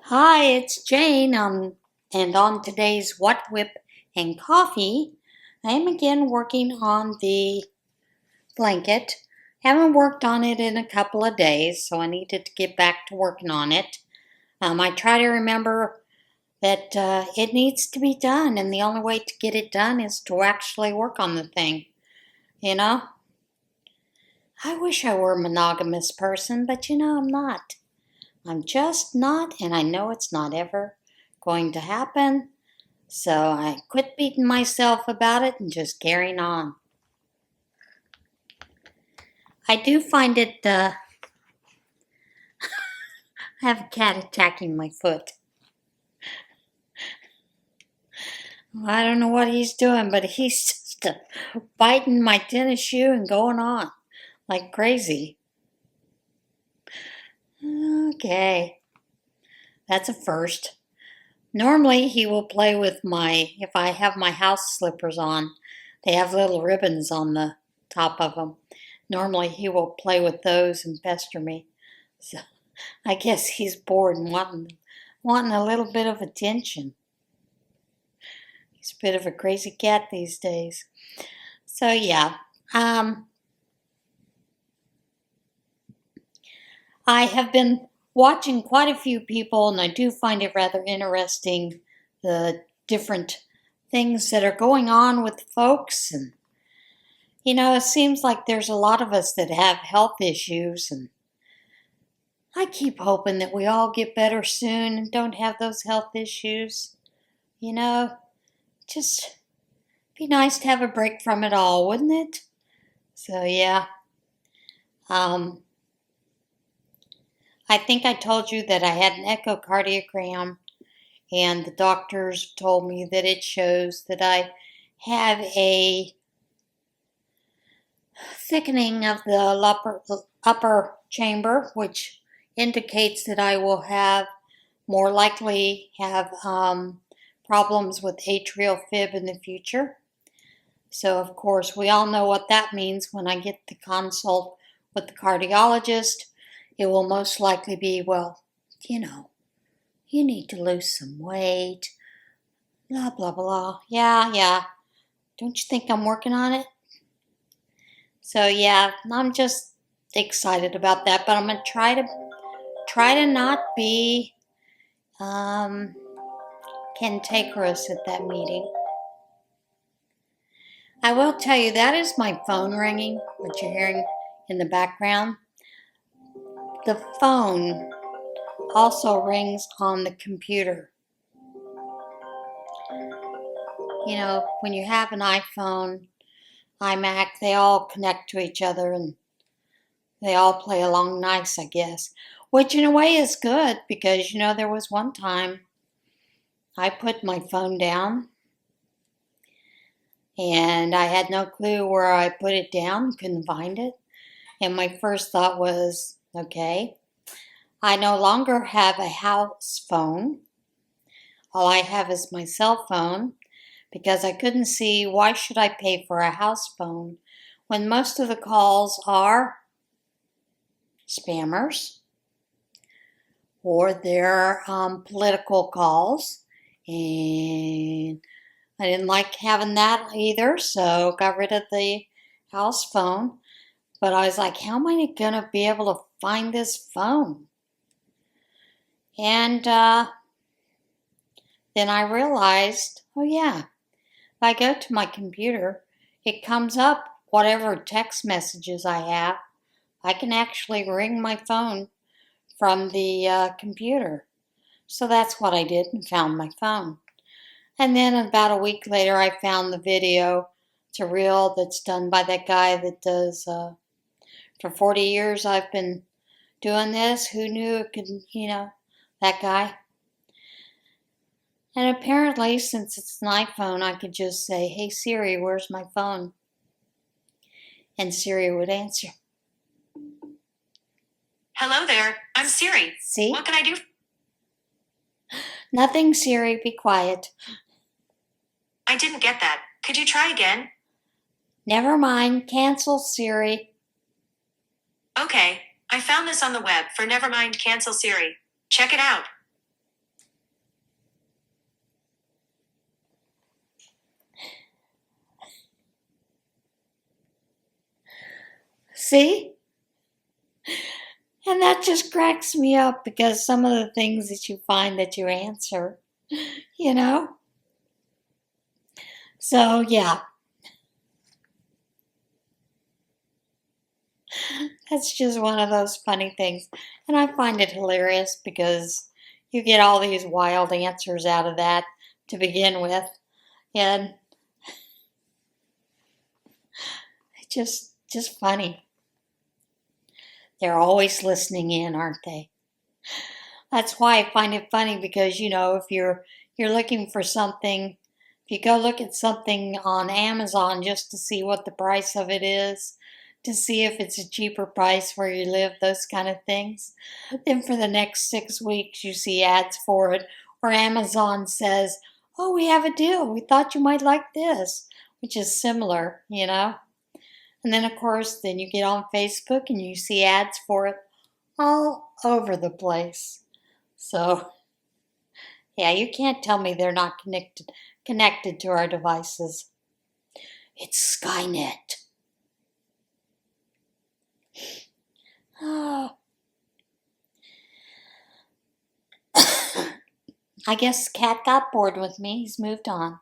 Hi, it's Jane, and on today's WOTWIP and Coffee, I am again working on the blanket. Haven't worked on it in a couple of days, so I needed to get back to working on it. I try to remember that it needs to be done, and the only way to get it done is to actually work on the thing. You know? I wish I were a monogamous person, but I'm not. I'm just not, and I know it's not ever going to happen. So I quit beating myself about it and just carrying on. I do find it, I have a cat attacking my foot. I don't know what he's doing, but he's just biting my tennis shoe and going on like crazy. Okay, that's a first. Normally he will play with if I have my house slippers on, they have little ribbons on the top of them. Normally he will play with those and pester me. So I guess he's bored and wanting a little bit of attention. He's a bit of a crazy cat these days. So yeah, I have been watching quite a few people, and I do find it rather interesting, the different things that are going on with folks. And it seems like there's a lot of us that have health issues, and I keep hoping that we all get better soon and don't have those health issues. Just be nice to have a break from it all, wouldn't it? So yeah. I think I told you that I had an echocardiogram, and the doctors told me that it shows that I have a thickening of the upper chamber, which indicates that I will more likely have problems with atrial fib in the future. So, of course, we all know what that means when I get the consult with the cardiologist. It will most likely be, well, you need to lose some weight, blah, blah, blah. Yeah. Don't you think I'm working on it? So, yeah, I'm just excited about that, but I'm going to try to not be cantankerous at that meeting. I will tell you, that is my phone ringing, what you're hearing in the background. The phone also rings on the computer. When you have an iPhone, iMac, they all connect to each other and they all play along nice, I guess. Which in a way is good because, there was one time I put my phone down and I had no clue where I put it down, couldn't find it. And my first thought was, okay, I no longer have a house phone. All I have is my cell phone because I couldn't see why should I pay for a house phone when most of the calls are spammers or they're political calls. And I didn't like having that either, so got rid of the house phone. But I was like, how am I going to be able to find this phone? And then I realized, oh yeah, if I go to my computer, it comes up whatever text messages I have. I can actually ring my phone from the computer. So that's what I did and found my phone. And then about a week later, I found the video. It's a reel that's done by that guy that does, for 40 years I've been doing this. Who knew it could, that guy. And apparently, since it's an iPhone, I could just say, hey Siri, where's my phone? And Siri would answer. Hello there, I'm Siri. See? What can I do? Nothing, Siri, be quiet. I didn't get that. Could you try again? Never mind, cancel, Siri. Okay, I found this on the web for Nevermind Cancel Siri. Check it out. See? And that just cracks me up because some of the things that you find that you answer, you know? So, yeah, that's just one of those funny things. And I find it hilarious because you get all these wild answers out of that to begin with. And it's just funny. They're always listening in, aren't they? That's why I find it funny because, if you're looking for something, if you go look at something on Amazon just to see what the price of it is, to see if it's a cheaper price where you live, those kind of things, then for the next 6 weeks you see ads for it, or Amazon says, "Oh, we have a deal. We thought you might like this," which is similar. And then, of course, then you get on Facebook and you see ads for it all over the place. So, yeah, you can't tell me they're not connected to our devices. It's Skynet. Oh. I guess the cat got bored with me. He's moved on.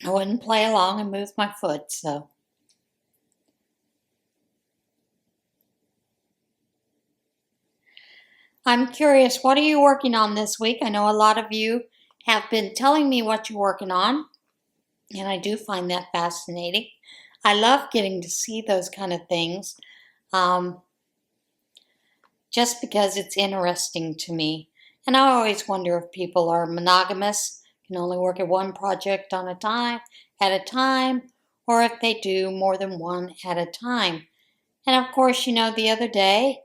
I wouldn't play along and move my foot, so. I'm curious, what are you working on this week? I know a lot of you have been telling me what you're working on, and I do find that fascinating. I love getting to see those kind of things, just because it's interesting to me. And I always wonder if people are monogamous, can only work at one project at a time, or if they do more than one at a time. And of course, the other day,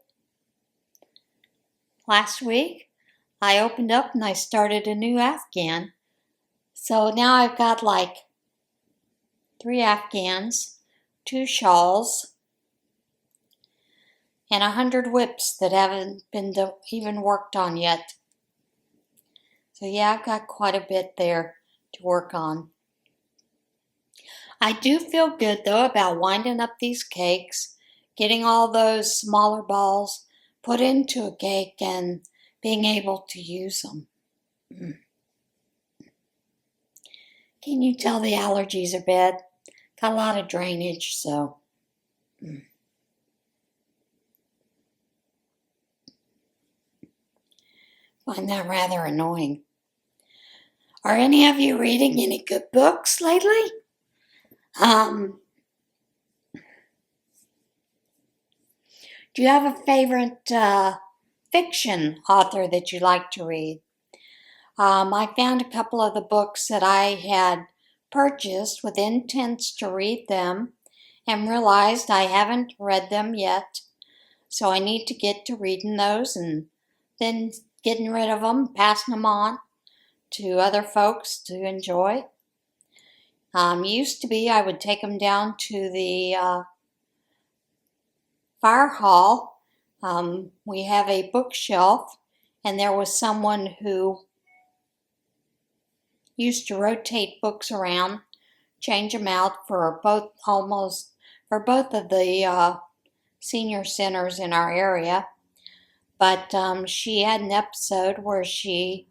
last week, I opened up and I started a new afghan. So now I've got like 3 afghans, 2 shawls, and 100 whips that haven't been even worked on yet. So yeah, I've got quite a bit there to work on. I do feel good though about winding up these cakes, getting all those smaller balls put into a cake and being able to use them. Can you tell the allergies are bad? Got a lot of drainage, so. Find that rather annoying. Are any of you reading any good books lately? Do you have a favorite fiction author that you like to read? I found a couple of the books that I had purchased with intents to read them and realized I haven't read them yet. So I need to get to reading those and then getting rid of them, passing them on to other folks to enjoy. Used to be I would take them down to the fire hall. We have a bookshelf, and there was someone who used to rotate books around, change them out for both of the senior centers in our area. But she had an episode where she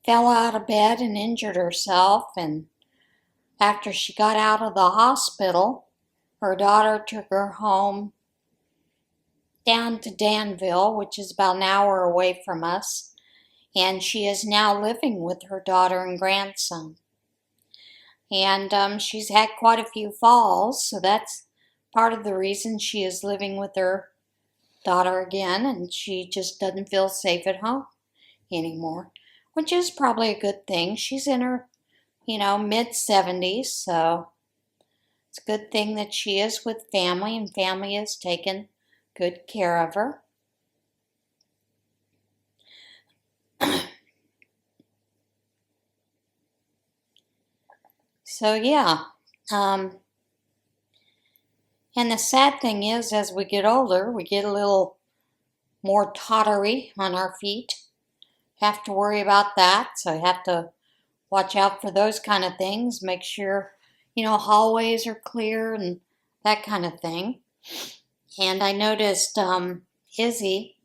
fell out of bed and injured herself, and after she got out of the hospital, her daughter took her home down to Danville, which is about an hour away from us, and she is now living with her daughter and grandson. And she's had quite a few falls, so that's part of the reason she is living with her daughter again, and she just doesn't feel safe at home anymore, which is probably a good thing. She's in her, mid-70s, so it's a good thing that she is with family, and family is taking good care of her. So yeah, and the sad thing is, as we get older, we get a little more tottery on our feet. Have to worry about that, so you have to watch out for those kind of things. Make sure, hallways are clear and that kind of thing. And I noticed Izzy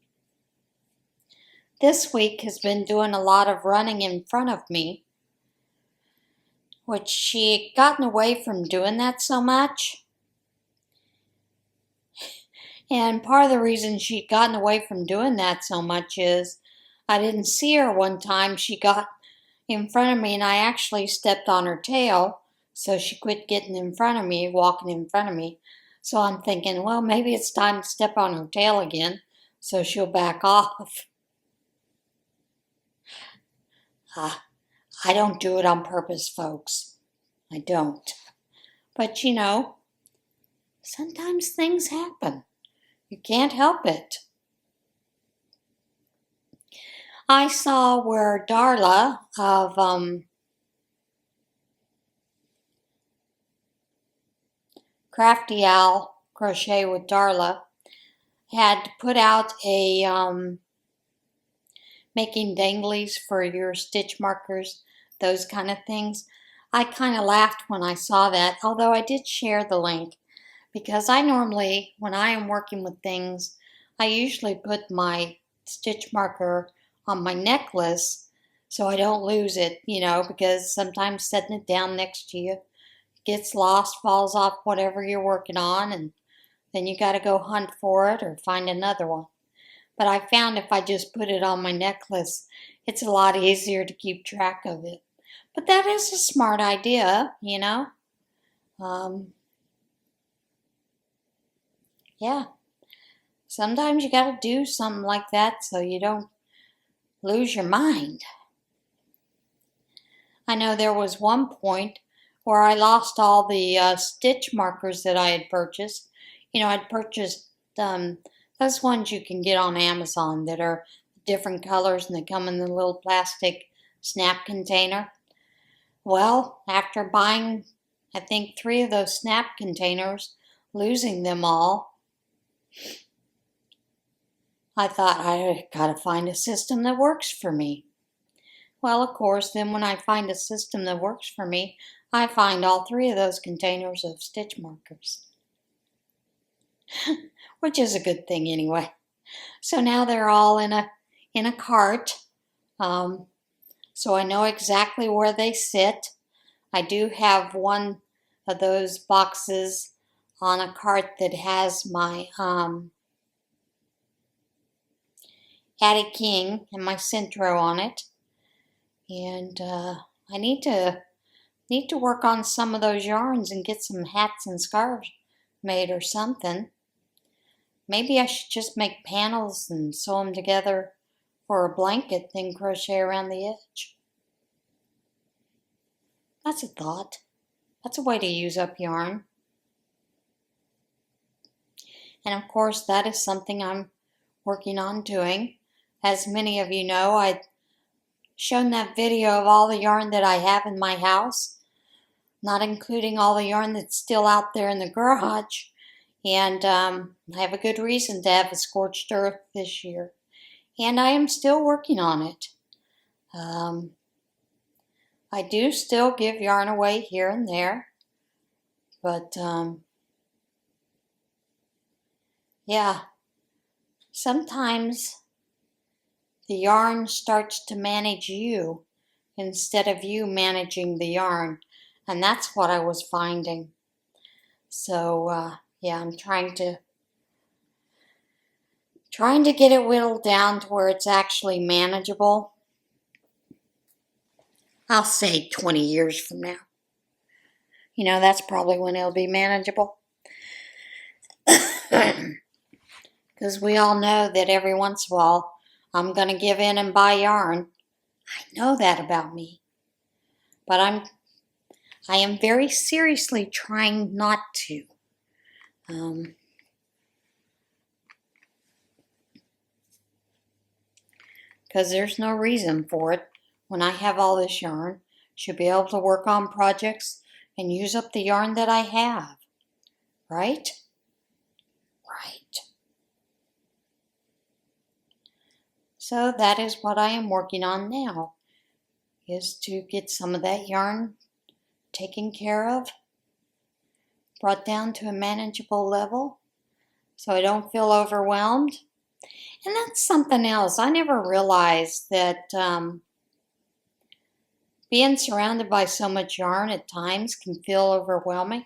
this week has been doing a lot of running in front of me, which she had gotten away from doing that so much. And part of the reason she'd gotten away from doing that so much is I didn't see her one time. She got in front of me and I actually stepped on her tail, so she quit getting in front of me, walking in front of me. So I'm thinking, well, maybe it's time to step on her tail again so she'll back off. I don't do it on purpose, folks. I don't. But you know, sometimes things happen. You can't help it. I saw where Darla of Crafty Owl Crochet with Darla had put out a making danglies for your stitch markers, those kind of things. I kind of laughed when I saw that, although I did share the link, because I normally, when I am working with things, I usually put my stitch marker on my necklace so I don't lose it, you know, because sometimes setting it down next to you gets lost, falls off whatever you're working on, and then you got to go hunt for it or find another one. But I found if I just put it on my necklace, it's a lot easier to keep track of it. But that is a smart idea, you know. Yeah. Sometimes you got to do something like that so you don't lose your mind. I know there was one point where I lost all the stitch markers that I had purchased. You know, I'd purchased those ones you can get on Amazon that are different colors and they come in the little plastic snap container. Well, after buying, I think 3 of those snap containers, losing them all, I thought I gotta find a system that works for me. Well, of course, then when I find a system that works for me, I find all 3 of those containers of stitch markers. Which is a good thing anyway. So now they're all in a cart. So I know exactly where they sit. I do have one of those boxes on a cart that has my Addie King and my Centro on it. And I need to work on some of those yarns and get some hats and scarves made or something. Maybe I should just make panels and sew them together for a blanket, then crochet around the edge. That's a thought. That's a way to use up yarn. And of course, that is something I'm working on doing. As many of you know, I've shown that video of all the yarn that I have in my house, not including all the yarn that's still out there in the garage. And I have a good reason to have a scorched earth this year. And I am still working on it. I do still give yarn away here and there. But, yeah, sometimes the yarn starts to manage you instead of you managing the yarn. And that's what I was finding. So, yeah, I'm trying to get it whittled down to where it's actually manageable. I'll say 20 years from now. You know, that's probably when it'll be manageable. Because we all know that every once in a while I'm going to give in and buy yarn. I know that about me. But I am very seriously trying not to. Because there's no reason for it. When I have all this yarn, should be able to work on projects and use up the yarn that I have. Right? Right. So that is what I am working on now, is to get some of that yarn taken care of. brought down to a manageable level so I don't feel overwhelmed. And that's something else. I never realized that being surrounded by so much yarn at times can feel overwhelming.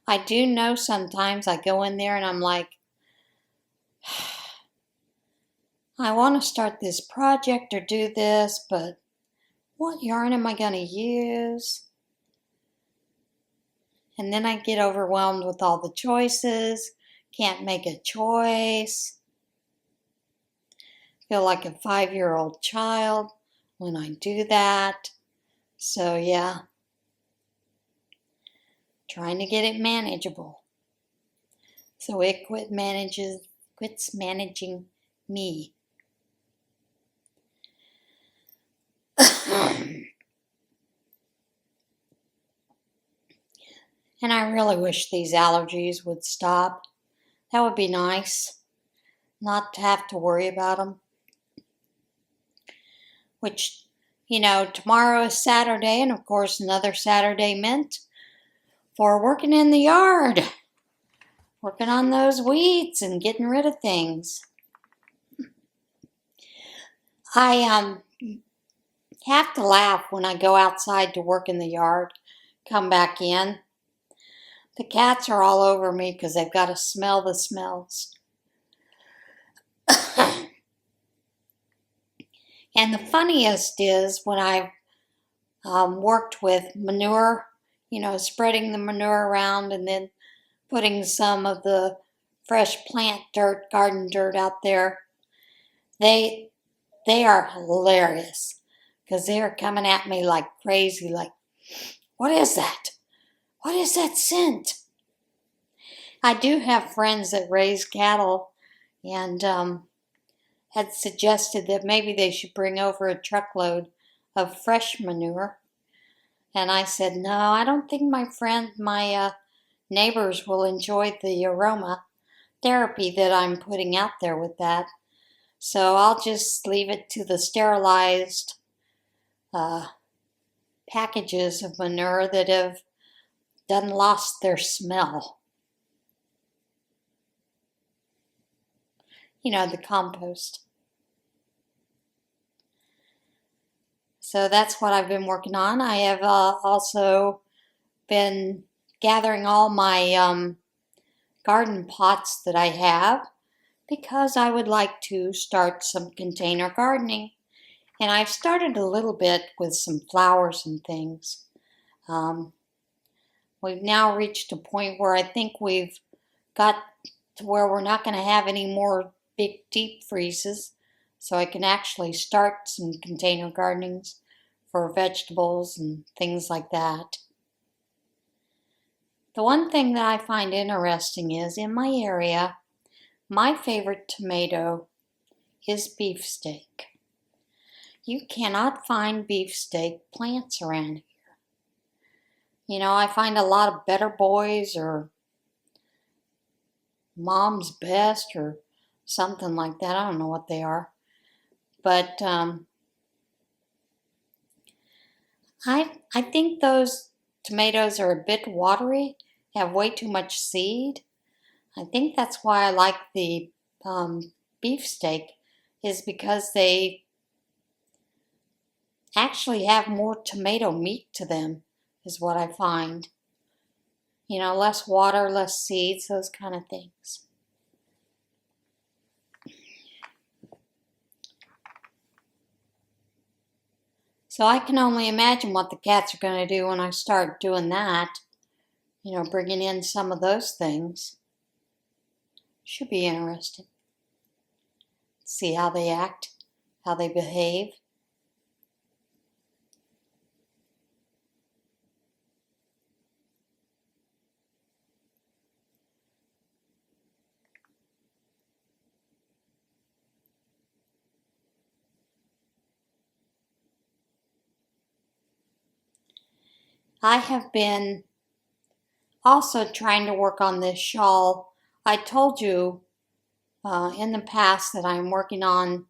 I do know sometimes I go in there and I'm like, I want to start this project or do this, but what yarn am I going to use? And then I get overwhelmed with all the choices, can't make a choice. Feel like a 5-year-old child when I do that. So yeah, trying to get it manageable. So it quits managing me. And I really wish these allergies would stop. That would be nice, not to have to worry about them. Which, tomorrow is Saturday, and of course another Saturday meant for working in the yard. Working on those weeds and getting rid of things. I have to laugh when I go outside to work in the yard, come back in. The cats are all over me because they've got to smell the smells. And the funniest is when I've worked with manure, spreading the manure around and then putting some of the fresh plant dirt, garden dirt out there. They are hilarious because they are coming at me like crazy, like, what is that? What is that scent? I do have friends that raise cattle and had suggested that maybe they should bring over a truckload of fresh manure. And I said, no, I don't think my neighbors will enjoy the aroma therapy that I'm putting out there with that. So I'll just leave it to the sterilized packages of manure that have done lost their smell. The compost. So that's what I've been working on. I have also been gathering all my garden pots that I have because I would like to start some container gardening. And I've started a little bit with some flowers and things. We've now reached a point where I think we've got to where we're not going to have any more big deep freezes. So I can actually start some container gardenings for vegetables and things like that. The one thing that I find interesting is in my area, my favorite tomato is beefsteak. You cannot find beefsteak plants around here. I find a lot of Better Boys or Mom's Best or something like that. I don't know what they are. But I think those tomatoes are a bit watery, have way too much seed. I think that's why I like the beefsteak, is because they actually have more tomato meat to them, is what I find. Less water, less seeds, those kind of things. So I can only imagine what the cats are going to do when I start doing that. Bringing in some of those things. Should be interesting. See how they act, how they behave. I have been also trying to work on this shawl. I told you in the past that I'm working on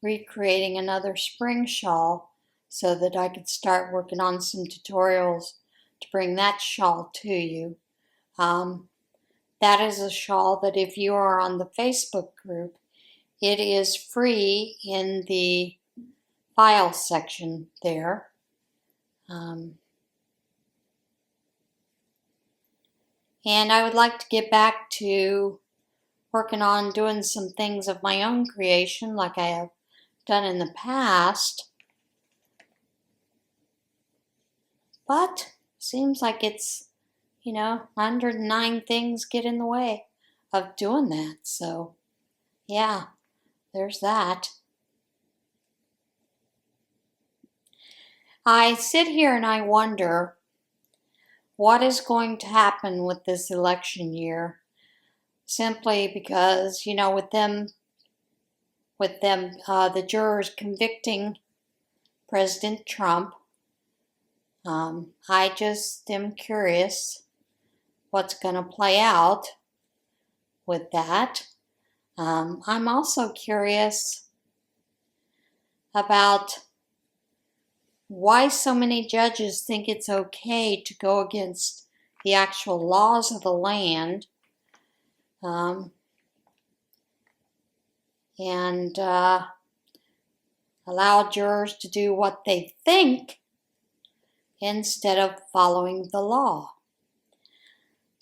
recreating another spring shawl so that I could start working on some tutorials to bring that shawl to you. That is a shawl that if you are on the Facebook group, it is free in the file section there. And I would like to get back to working on doing some things of my own creation like I have done in the past. But seems like it's, 109 things get in the way of doing that. So, yeah, there's that. I sit here and I wonder what is going to happen with this election year, simply because, with them, the jurors convicting President Trump. I just am curious what's going to play out with that. I'm also curious about why so many judges think it's okay to go against the actual laws of the land and allow jurors to do what they think instead of following the law.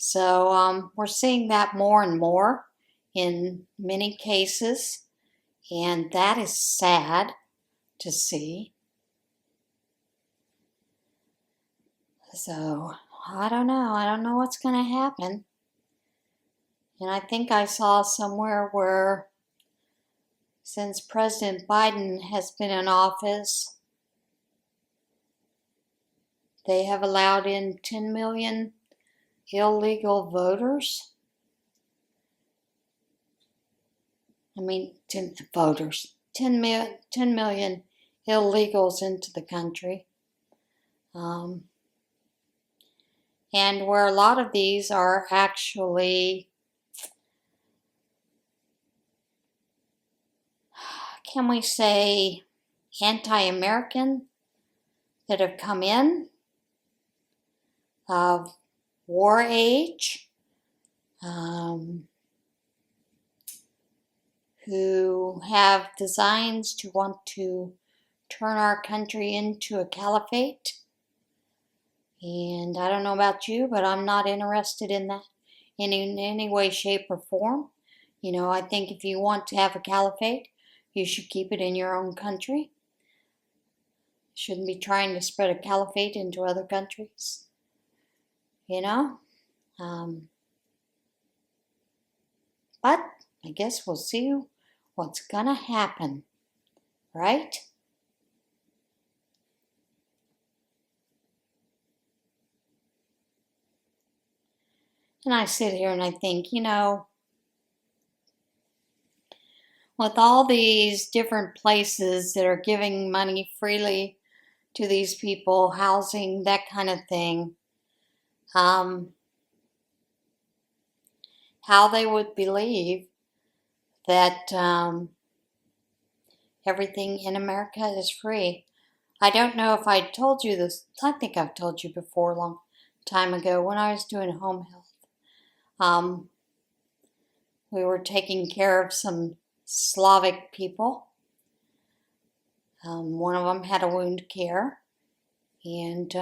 So we're seeing that more and more in many cases, and that is sad to see. So I don't know what's going to happen. And I think I saw somewhere where since President Biden has been in office, they have allowed in 10 million illegal voters. 10 million illegals into the country. And where a lot of these are actually, can we say, anti-American, that have come in of war age, who have designs to want to turn our country into a caliphate. And I don't know about you, but I'm not interested in that in any way, shape, or form. I think if you want to have a caliphate, you should keep it in your own country. Shouldn't be trying to spread a caliphate into other countries. But I guess we'll see what's gonna happen, right? And I sit here and I think, with all these different places that are giving money freely to these people, housing, that kind of thing, how they would believe that everything in America is free. I don't know if I told you this. I think I've told you before a long time ago when I was doing home health. We were taking care of some Slavic people. One of them had a wound care, and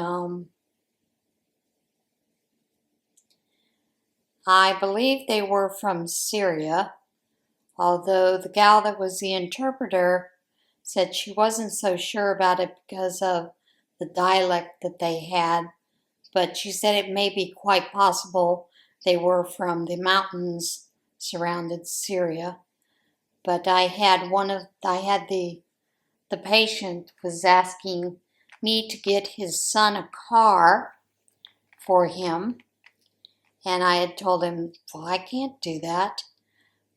I believe they were from Syria, although the gal that was the interpreter said she wasn't so sure about it because of the dialect that they had, but she said it may be quite possible they were from the mountains surrounded Syria. But the patient was asking me to get his son a car for him, and I had told him, well, I can't do that.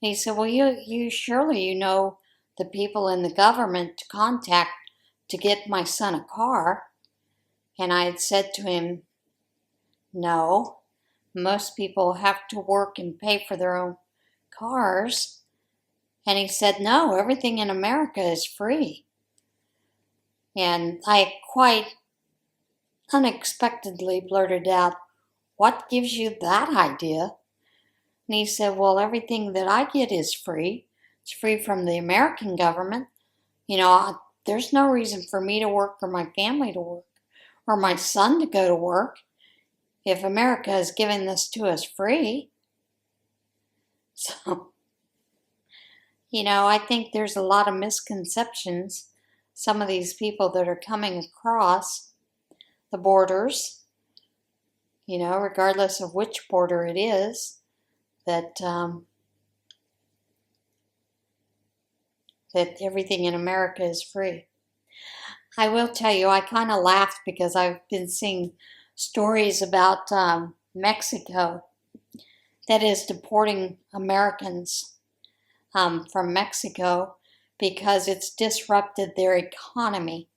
And he said, well, you surely know the people in the government to contact to get my son a car. And I had said to him, no, most people have to work and pay for their own cars. And he said, no, everything in America is free. And I quite unexpectedly blurted out, what gives you that idea? And he said, well, everything that I get is free. It's free from the American government. There's no reason for me to work or my family to work or my son to go to work if America is giving this to us free. So, I think there's a lot of misconceptions. Some of these people that are coming across the borders, regardless of which border it is, that everything in America is free. I will tell you, I kind of laughed because I've been seeing stories about Mexico that is deporting Americans from Mexico because it's disrupted their economy.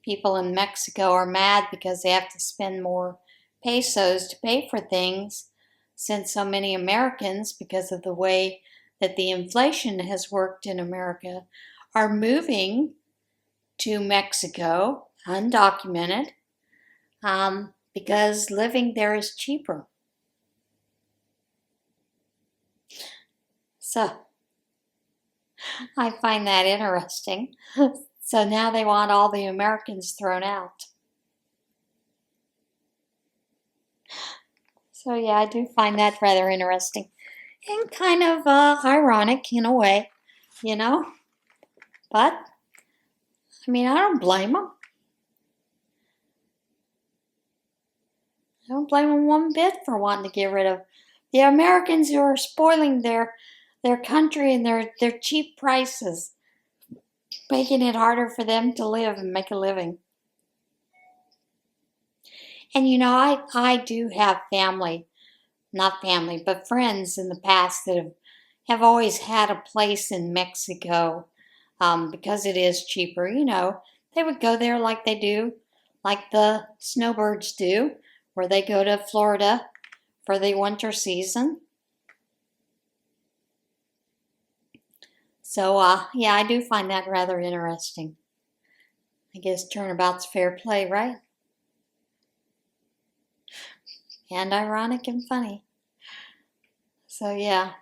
People in Mexico are mad because they have to spend more pesos to pay for things, since so many Americans, because of the way that the inflation has worked in America, are moving to Mexico undocumented because living there is cheaper. So I find that interesting. So now they want all the Americans thrown out. So yeah, I do find that rather interesting and kind of ironic in a way, But, I don't blame them. I don't blame them one bit for wanting to get rid of the Americans who are spoiling their country and their cheap prices, making it harder for them to live and make a living. And I do have not family, but friends in the past that have always had a place in Mexico because it is cheaper. They would go there like they do, like the snowbirds do, where they go to Florida for the winter season. So, yeah, I do find that rather interesting. I guess turnabout's fair play, right? And ironic and funny. So, yeah.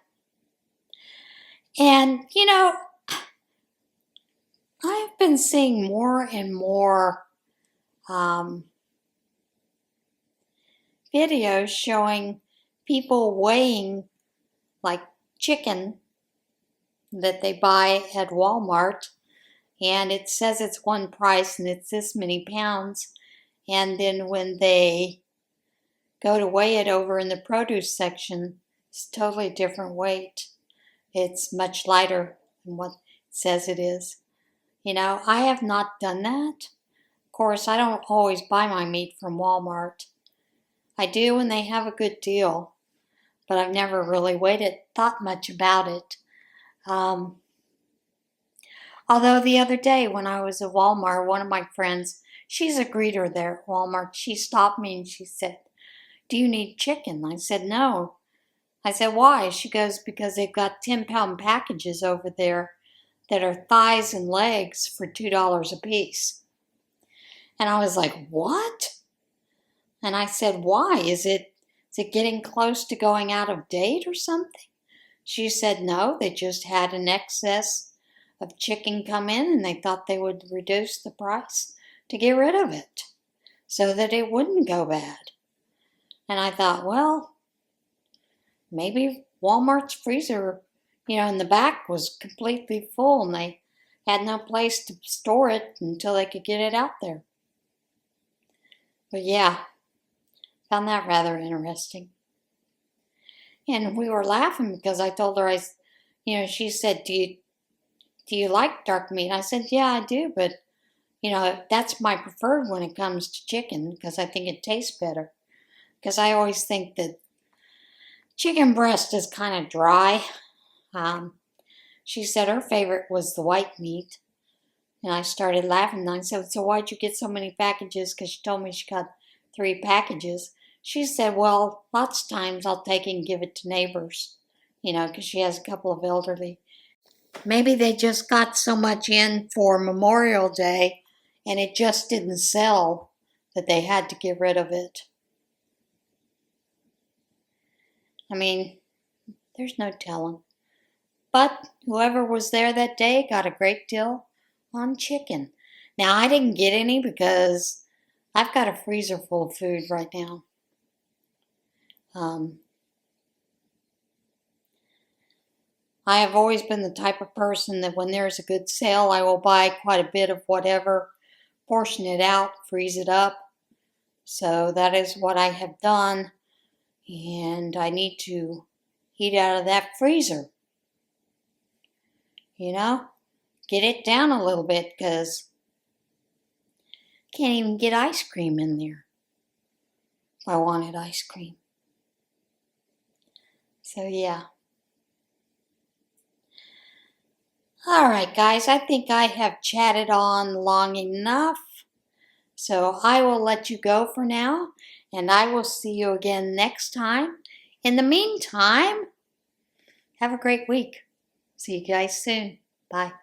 And, I've been seeing more and more videos showing people weighing like chicken that they buy at Walmart, and it says it's one price and it's this many pounds, and then when they go to weigh it over in the produce section, it's totally different weight. It's much lighter than what it says it is. I have not done that. Of course, I don't always buy my meat from Walmart. I do when they have a good deal, but I've never really thought much about it. Although the other day when I was at Walmart, one of my friends, she's a greeter there at Walmart, she stopped me and she said, "Do you need chicken?" I said, "No." I said, "Why?" She goes, "Because they've got 10-pound packages over there that are thighs and legs for $2 a piece." And I was like, "What?" And I said, "Why? Is it getting close to going out of date or something?" She said, "No, they just had an excess of chicken come in and they thought they would reduce the price to get rid of it so that it wouldn't go bad." And I thought, well, maybe Walmart's freezer, in the back was completely full and they had no place to store it until they could get it out there. But yeah, found that rather interesting. And we were laughing because I told her, she said, do you like dark meat? I said, yeah, I do, but, that's my preferred when it comes to chicken because I think it tastes better. Because I always think that chicken breast is kind of dry. She said her favorite was the white meat. And I started laughing. And I said, "So why'd you get so many packages?" Because she told me she got 3 packages. She said, "Well, lots of times I'll take it and give it to neighbors, because she has a couple of elderly. Maybe they just got so much in for Memorial Day and it just didn't sell that they had to get rid of it. I mean, there's no telling. But whoever was there that day got a great deal on chicken. Now, I didn't get any because I've got a freezer full of food right now. I have always been the type of person that when there's a good sale, I will buy quite a bit of whatever, portion it out, freeze it up. So that is what I have done. And I need to eat out of that freezer. You know, get it down a little bit because I can't even get ice cream in there if I wanted ice cream. So yeah. All right, guys, I think I have chatted on long enough. So I will let you go for now, and I will see you again next time. In the meantime, have a great week. See you guys soon. Bye.